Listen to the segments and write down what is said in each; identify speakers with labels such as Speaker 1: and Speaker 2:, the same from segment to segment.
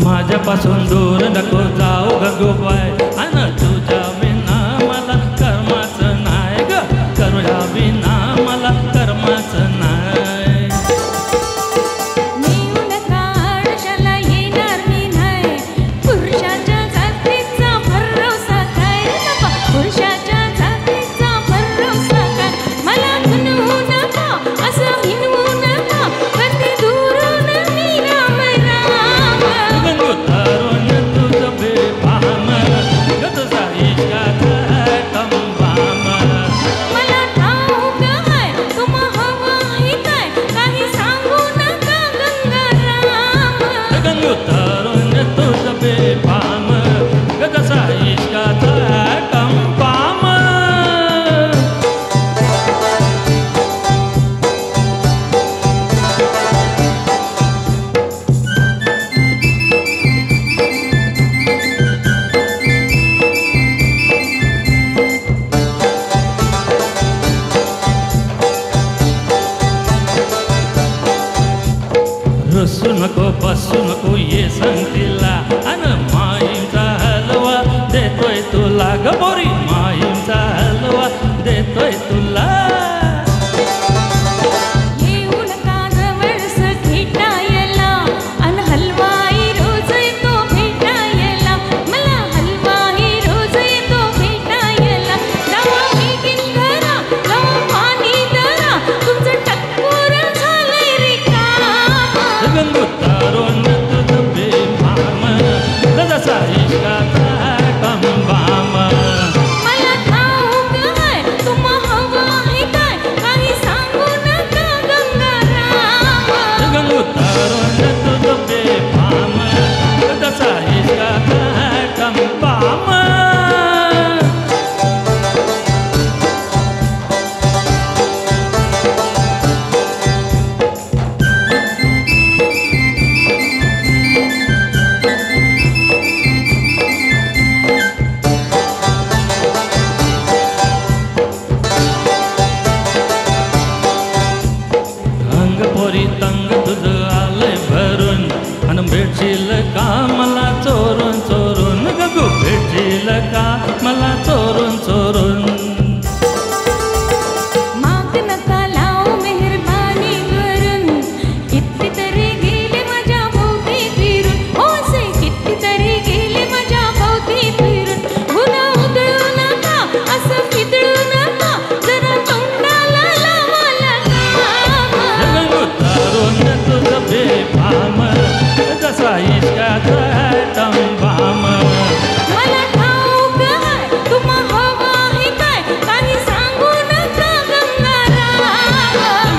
Speaker 1: माझ्यापासून दूर नको जाऊ गंगूबाई, अन तुझ्या विना मला कर्माचं नाही ग, तुझ्या विना मला कर्माचं नाही.
Speaker 2: नेऊ नका आळशाला येणार मी नाही, पुरुषाच्या जातीचा भरवसा काय नका, पुरुषाच्या जातीचा भरवसा काय. मला म्हणू नका असं हिनवू नका, कधी दुरून मी राम राम.
Speaker 1: तरुण तुझं बेफाम गतसा इश्काचा कंबाम.
Speaker 2: मला ठाऊक आहे तुम्हा हवं आहे काय, काही सांगू नका गंगाराम.
Speaker 1: गंगू तरुण तुझं बेफाम गतसा इश्काचा कंबाम. रुसू नको बसू नको ये संगतीला, अन माईचा हलवा देतोय तुला ग बोरी, माईचा हलवा देतोय तुला.
Speaker 2: येऊ नका जवळस भेटायला, अन हलवाई रोज येतो भेटायला. मला हलवाई रोज येतो भेटायला. जावा बेगीन घरा, जावा पाणी धरा, तुमचं टक्कोर झालंय रिकाम.
Speaker 1: गंगू तरुण तुझं बेफाम जसा इश्काचा कंबाम.
Speaker 2: मला ठाऊक आहे तुम्हा हवं आहे काय, काही सांगू नका गंगाराम.
Speaker 1: गंगू तरुण तुझं बेफाम जसा इश्काचा कंबाम. अंग पोरी तंग तुझं आलंय भरून, अन भेटशील का मला चोरून चोरून. गंगू भेटशील का मला चोरून चोरून.
Speaker 2: माग नका लावू मेहरबानी करून, कितीतरी गेले माझ्या भोवती फिरून. हो से कितीतरी गेले माझ्या भोवती फिरून. गुन्हा उधळू नका असं फिदळू नका, जरा तोंडाला लावा लगाम.
Speaker 1: गंगू तरुण तुझं बेफाम जसा इश्काचा कंबाम.
Speaker 2: मला ठाऊक आहे तुम्हा हवं आहे काय, काही सांगू नका गंगाराम.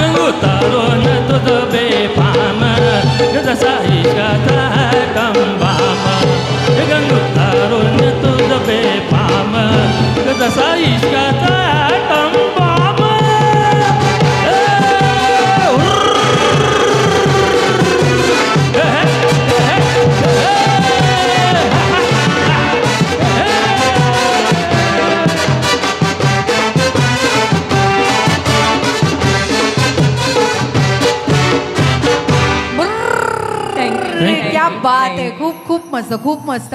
Speaker 1: गंगू तरुण तुझं बेफाम जसा इश्काचा कंबाम. गंगू तरुण तुझं बेफाम जसा इश्काचा कंबाम.
Speaker 3: क्या बात आहे. खूप खूप मस्त, खूप मस्त.